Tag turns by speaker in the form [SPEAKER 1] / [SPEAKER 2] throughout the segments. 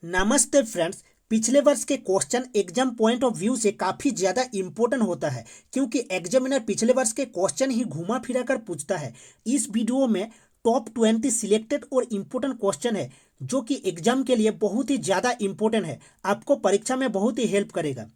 [SPEAKER 1] नमस्ते फ्रेंड्स। पिछले वर्ष के question exam point of view से काफ़ी ज़्यादा इंपॉर्टेंट होता है, क्योंकि एग्जामिनर पिछले वर्ष के क्वेश्चन ही घुमा फिरा कर पूछता है। इस वीडियो में टॉप 20 सिलेक्टेड और इम्पोर्टेंट क्वेश्चन है जो कि एग्जाम के लिए बहुत ही ज़्यादा इंपॉर्टेंट है, आपको परीक्षा में बहुत ही हेल्प करेगा।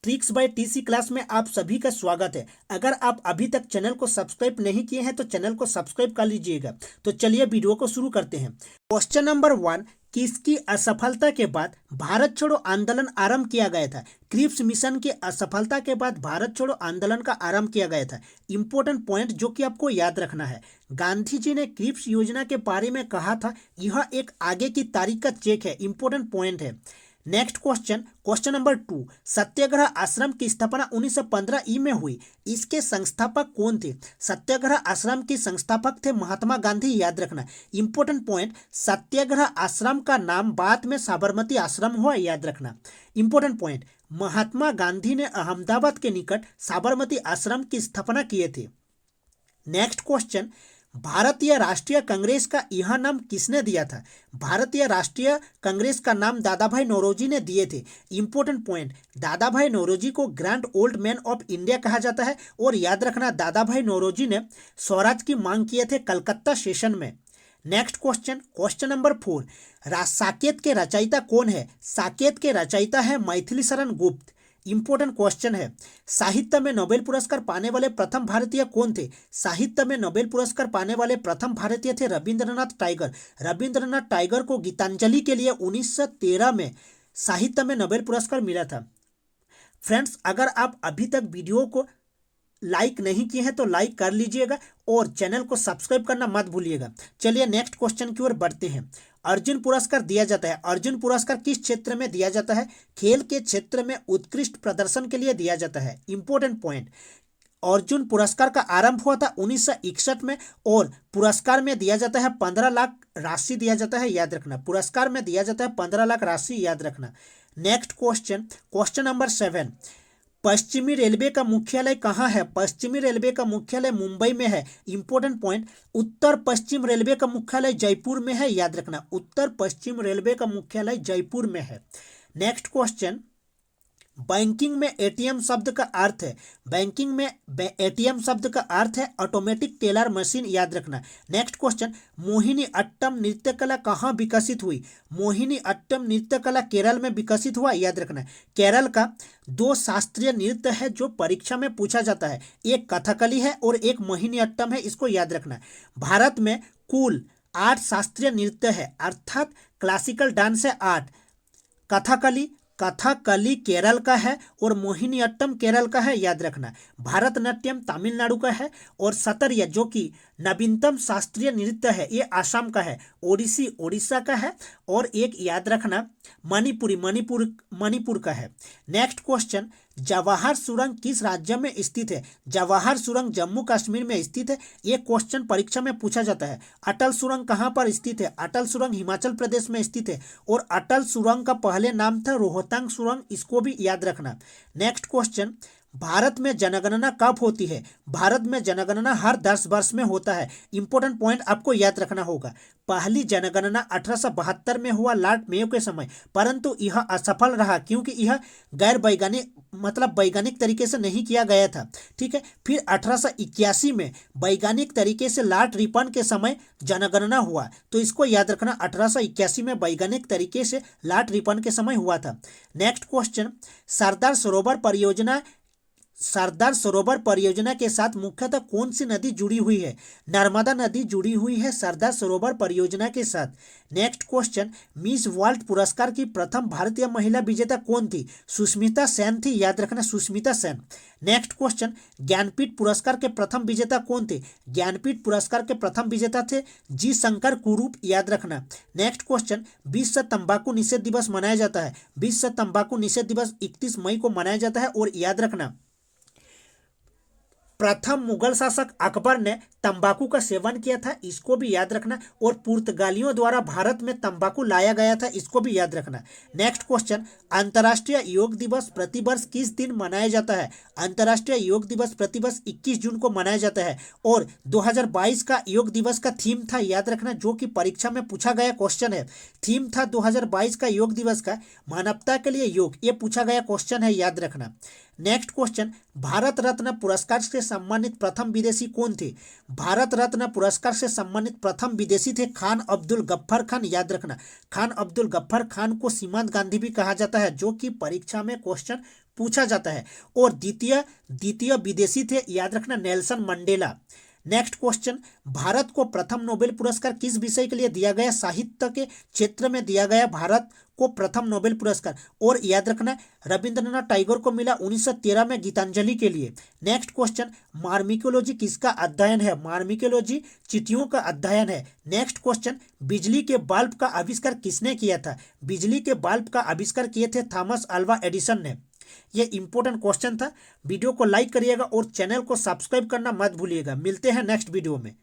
[SPEAKER 1] ट्रिक्स बाय टीसी क्लास में आप सभी का स्वागत है। अगर आप अभी तक चैनल को सब्सक्राइब नहीं किए हैं तो चैनल को सब्सक्राइब कर लीजिएगा। तो चलिए वीडियो को शुरू करते हैं। क्वेश्चन नंबर 1, किसकी असफलता के बाद भारत छोड़ो आंदोलन आरंभ किया गया था? क्रिप्स मिशन की असफलता के बाद भारत छोड़ो आंदोलन का आरंभ किया गया था। इंपॉर्टेंट पॉइंट जो कि आपको याद रखना है, गांधी जी ने क्रिप्स योजना के बारे में कहा था, यह एक आगे की तारीख का चेक है। इंपॉर्टेंट पॉइंट है। नेक्स्ट क्वेश्चन, क्वेश्चन नंबर 2, सत्याग्रह आश्रम की स्थापना 1915 ई में हुई। इसके संस्थापक कौन थे? सत्याग्रह आश्रम के संस्थापक थे महात्मा गांधी, याद रखना। इंपॉर्टेंट पॉइंट, सत्याग्रह आश्रम का नाम बाद में साबरमती आश्रम हुआ, याद रखना। इंपॉर्टेंट पॉइंट, महात्मा गांधी ने अहमदाबाद के निकट साबरमती आश्रम की स्थापना किए थे। नेक्स्ट क्वेश्चन, भारतीय राष्ट्रीय कांग्रेस का यह नाम किसने दिया था? भारतीय राष्ट्रीय कांग्रेस का नाम दादा भाई नौरोजी ने दिए थे। इंपॉर्टेंट पॉइंट, दादा भाई नौरोजी को grand old man of India कहा जाता है, और याद रखना दादा भाई नौरोजी ने स्वराज की मांग किए थे कलकत्ता सेशन में। Next question, question number 4, Saket के रचयिता कौन है? साकेत के रचयिता है मैथिली शरण गुप्त। इंपॉर्टेंट क्वेश्चन है, साहित्य में नोबेल पुरस्कार पाने वाले प्रथम भारतीय कौन थे? साहित्य में नोबेल पुरस्कार पाने वाले प्रथम भारतीय थे रविंद्रनाथ टैगोर। रविंद्रनाथ टैगोर को गीतांजलि के लिए 1913 में साहित्य में नोबेल पुरस्कार मिला था। फ्रेंड्स, अगर आप अभी तक वीडियो को लाइक नहीं किए हैं तो लाइक कर लीजिएगा और चैनल को सब्सक्राइब करना मत भूलिएगा। चलिए नेक्स्ट क्वेश्चन की ओर बढ़ते हैं। अर्जुन पुरस्कार दिया जाता है, अर्जुन पुरस्कार किस क्षेत्र में दिया जाता है? खेल के क्षेत्र में उत्कृष्ट प्रदर्शन के लिए दिया जाता है। इंपॉर्टेंट पॉइंट, अर्जुन पुरस्कार का आरंभ हुआ था 1961 में, और पुरस्कार में दिया जाता है 15 लाख राशि दिया जाता है, याद रखना। पुरस्कार में दिया जाता है 15 लाख राशि, याद रखना। नेक्स्ट क्वेश्चन, क्वेश्चन नंबर 7, पश्चिमी रेलवे का मुख्यालय कहाँ है? पश्चिमी रेलवे का मुख्यालय मुंबई में है। इंपॉर्टेंट पॉइंट, उत्तर पश्चिम रेलवे का मुख्यालय जयपुर में है, याद रखना। उत्तर पश्चिम रेलवे का मुख्यालय जयपुर में है। नेक्स्ट क्वेश्चन, बैंकिंग में एटीएम शब्द का अर्थ है, बैंकिंग में एटीएम शब्द का अर्थ है ऑटोमेटिक टेलर मशीन, याद रखना। नेक्स्ट क्वेश्चन, मोहिनी अट्टम नृत्य कला कहाँ विकसित हुई? मोहिनी अट्टम नृत्य कला केरल में विकसित हुआ, याद रखना। केरल का 2 शास्त्रीय नृत्य है जो परीक्षा में पूछा जाता है, एक कथकली है और एक मोहिनी अट्टम है, इसको याद रखना। भारत में कुल 8 शास्त्रीय नृत्य है, अर्थात क्लासिकल डांस है 8। कथकली केरल का है और मोहिनीअट्टम केरल का है, याद रखना। भारतनाट्यम तमिलनाडु का है, और सतरिया जो कि नवीनतम शास्त्रीय नृत्य है ये आसाम का है। ओडिसी ओडिशा का है, और एक याद रखना मणिपुर का है। नेक्स्ट क्वेश्चन, जवाहर सुरंग किस राज्य में स्थित है? जवाहर सुरंग जम्मू कश्मीर में स्थित है, ये क्वेश्चन परीक्षा में पूछा जाता है। अटल सुरंग कहाँ पर स्थित है? अटल सुरंग हिमाचल प्रदेश में स्थित है, और अटल सुरंग का पहले नाम था रोहतांग सुरंग, इसको भी याद रखना। नेक्स्ट क्वेश्चन, भारत में जनगणना कब होती है? भारत में जनगणना हर 10 वर्ष में होता है। इंपॉर्टेंट पॉइंट आपको याद रखना होगा, पहली जनगणना 1872 में हुआ लॉर्ड मेयो के समय, परंतु यह असफल रहा क्योंकि यह गैर वैज्ञानिक वैज्ञानिक तरीके से नहीं किया गया था। ठीक है, फिर 1881 में वैज्ञानिक तरीके से लॉर्ड रिपन के समय जनगणना हुआ, तो इसको याद रखना, 1881 में वैज्ञानिक तरीके से लॉर्ड रिपन के समय हुआ था। नेक्स्ट क्वेश्चन, सरदार सरोवर परियोजना के साथ मुख्यतः कौन सी नदी जुड़ी हुई है? नर्मदा नदी जुड़ी हुई है सरदार सरोवर परियोजना के साथ। नेक्स्ट क्वेश्चन, मिस वर्ल्ड पुरस्कार की प्रथम भारतीय महिला विजेता कौन थी? सुष्मिता सेन थी, याद रखना, सुष्मिता सेन। नेक्स्ट क्वेश्चन, ज्ञानपीठ पुरस्कार के प्रथम विजेता कौन थे? ज्ञानपीठ पुरस्कार के प्रथम विजेता थे जी शंकर कुरूप, याद रखना। नेक्स्ट क्वेश्चन, विश्व तंबाकू निषेध दिवस मनाया जाता है। विश्व तंबाकू निषेध दिवस 31 मई को मनाया जाता है, और याद रखना प्रथम मुगल शासक अकबर ने तंबाकू का सेवन किया था, इसको भी याद रखना। और पुर्तगालियों द्वारा भारत में तंबाकू लाया गया था, इसको भी याद रखना। नेक्स्ट क्वेश्चन, अंतर्राष्ट्रीय योग दिवस प्रतिवर्ष किस दिन मनाया जाता है? अंतर्राष्ट्रीय योग दिवस प्रतिवर्ष 21 जून को मनाया जाता है। और 2022 का योग दिवस का थीम था, याद रखना, जो कि परीक्षा में पूछा गया क्वेश्चन है। थीम था 2022 का योग दिवस का मानवता के लिए योग, ये पूछा गया क्वेश्चन है, याद रखना। नेक्स्ट क्वेश्चन, भारत रत्न पुरस्कार से सम्मानित प्रथम विदेशी कौन थे? भारत रत्न पुरस्कार से सम्मानित प्रथम विदेशी थे खान अब्दुल गफ्फार खान, याद रखना। खान अब्दुल गफ्फार खान को सीमांत गांधी भी कहा जाता है, जो कि परीक्षा में क्वेश्चन पूछा जाता है। और द्वितीय विदेशी थे, याद रखना, Nelson Mandela. Next question, Bharat को प्रथम नोबेल पुरस्कार किस विषय के लिए दिया गया? साहित्य के क्षेत्र में दिया गया भारत को प्रथम नोबेल पुरस्कार। और याद रखना, रविंद्रनाथ टैगोर को मिला 1913 में गीतांजलि के लिए। नेक्स्ट क्वेश्चन, मार्मिकोलॉजी किसका अध्ययन है? मार्मिकोलॉजी चींटियों का अध्ययन है। नेक्स्ट क्वेश्चन, बिजली के बल्ब का आविष्कार किसने किया था? बिजली के बल्ब का आविष्कार किए थे थॉमस अल्वा एडिसन ने। ये इंपॉर्टेंट क्वेश्चन था। वीडियो को लाइक करिएगा और चैनल को सब्सक्राइब करना मत भूलिएगा। मिलते हैं नेक्स्ट वीडियो में।